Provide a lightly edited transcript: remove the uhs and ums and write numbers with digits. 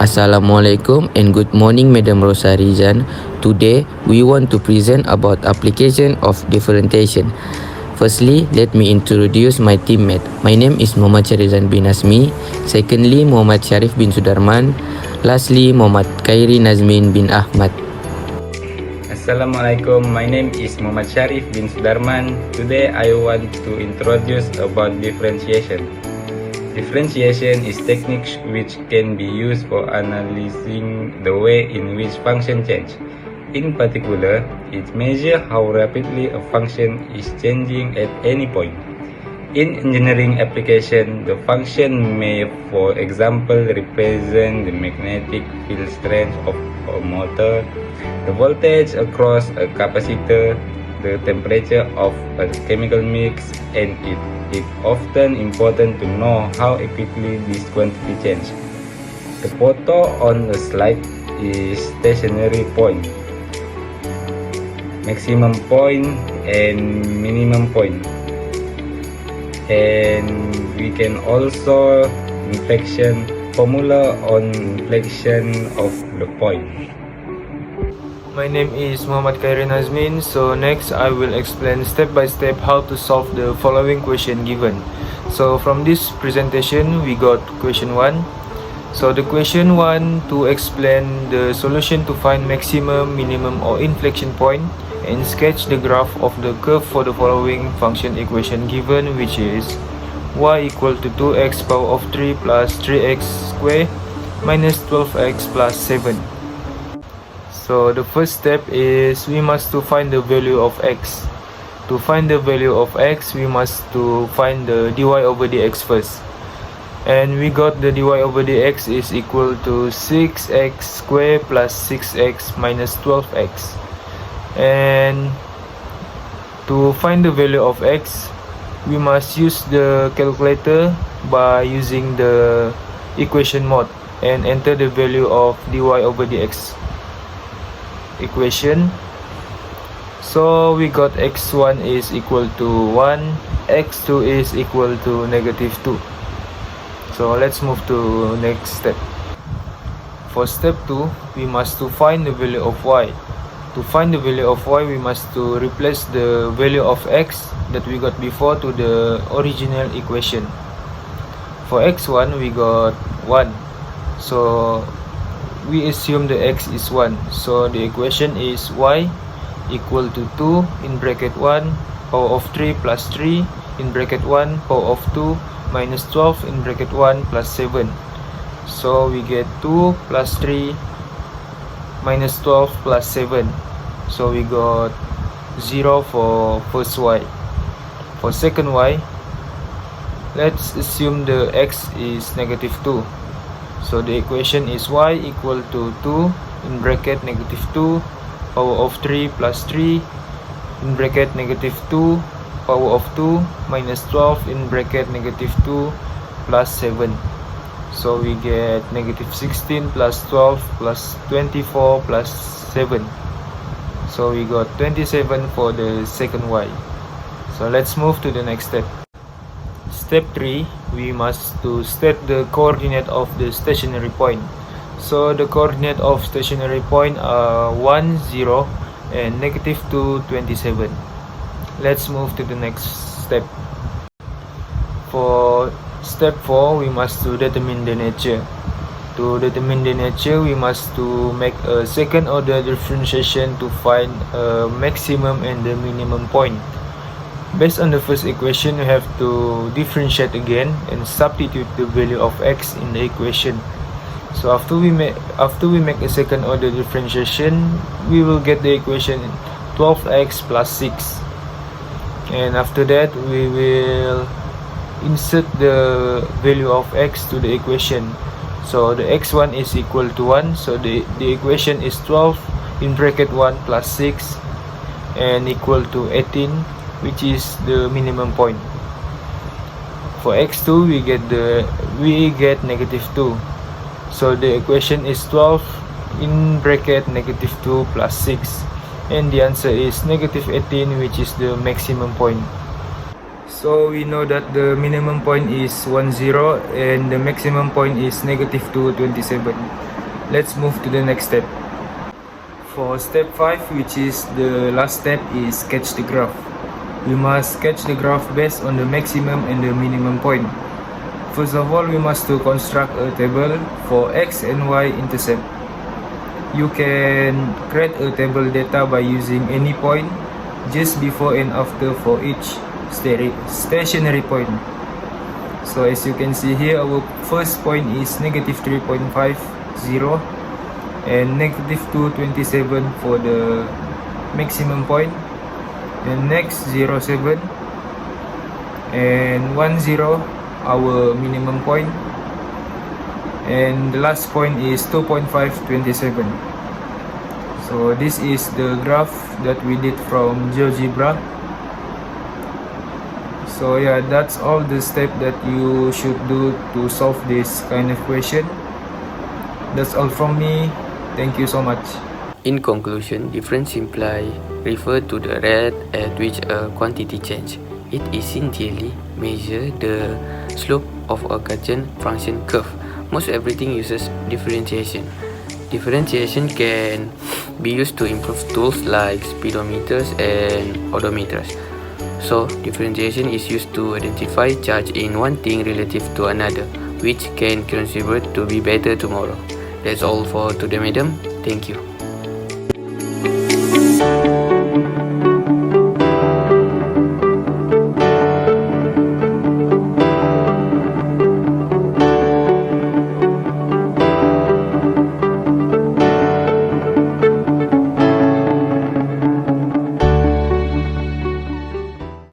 Assalamualaikum and good morning, Madam Rosa Rizan. Today, we want to present about application of differentiation. Firstly, let me introduce my teammate. My name is Muhammad Syarizan bin Asmi. Secondly, Muhammad Syarif bin Sudarman. Lastly, Muhammad Khairi Nazmin bin Ahmad. Assalamualaikum, my name is Muhammad Syarif bin Sudarman. Today I want to introduce about differentiation. Differentiation is technique which can be used for analyzing the way in which function change. In particular, it measures how rapidly a function is changing at any point. In engineering application, the function may, for example, represent the magnetic field strength of a motor, the voltage across a capacitor, the temperature of a chemical mix, and it's often important to know how quickly this quantity changes. The photo on the slide is stationary point, maximum point, and minimum point. And we can also inflection formula on inflection of the point. My name is Muhammad Khairi Nazmin. So next I will explain step by step how to solve the following question given. So from this presentation we got question 1. So the question 1 to explain the solution to find maximum, minimum or inflection point and sketch the graph of the curve for the following function equation given, which is y equal to 2x power of 3 plus 3x square minus 12x plus 7. So the first step is we must to find the value of x. To find the value of x, we must to find the dy over dx first. And we got the dy over dx is equal to 6x square plus 6x minus 12x. And to find the value of x, we must use the calculator by using the equation mode and enter the value of dy over dx equation. So we got x1 is equal to 1, x2 is equal to negative 2. So let's move to next step. For step 2, we must to find the value of y. To find the value of y, we must to replace the value of x that we got before to the original equation. For x1, we got 1. So we assume the x is 1. So the equation is y equal to 2 in bracket 1 power of 3 plus 3 in bracket 1 power of 2 minus 12 in bracket 1 plus 7. So we get 2 plus 3 minus 12 plus 7. So we got 0 for first y. For second y, let's assume the x is negative 2. So the equation is y equal to 2 in bracket negative 2 power of 3 plus 3 in bracket negative 2 power of 2 minus 12 in bracket negative 2 plus 7. So we get negative 16 plus 12 plus 24 plus 7. So we got 27 for the second y. So let's move to the next step. Step 3, we must to state the coordinate of the stationary point. So the coordinate of stationary point are 1, 0 and negative 2, 27. Let's move to the next step. For step 4, we must to determine the nature. To determine the nature, we must to make a second order differentiation to find a maximum and the minimum point. Based on the first equation, we have to differentiate again and substitute the value of x in the equation. So after we make a second order differentiation, we will get the equation 12x plus 6. And after that, we will insert the value of x to the equation. So the x1 is equal to 1. So the equation is 12 in bracket 1 plus 6 and equal to 18, which is the minimum point. For x2, we get negative 2. So the equation is 12 in bracket negative 2 plus 6, and the answer is negative 18, which is the maximum point. So we know that the minimum point is 1, 0 and the maximum point is negative 2, 27. let's move to the next step. For step 5, which is the last step, is sketch the graph. We must sketch the graph based on the maximum and the minimum point. First of all, we must to construct a table for x and y intercept. You can create a table data by using any point just before and after for each stationary point. So as you can see here, our first point is negative 3.50 and negative 227 for the maximum point, and next 0.7 and 1.0 our minimum point, and the last point is 2.527. So this is the graph that we did from GeoGebra. So yeah, that's all the steps that you should do to solve this kind of question. That's all from me. Thank you so much. In conclusion, difference imply refer to the rate at which a quantity change. It essentially measure the slope of a Gaussian function curve. Most everything uses differentiation. Differentiation can be used to improve tools like speedometers and odometers. So, differentiation is used to identify charge in one thing relative to another, which can contribute to be better tomorrow. That's all for today, madam. Thank you.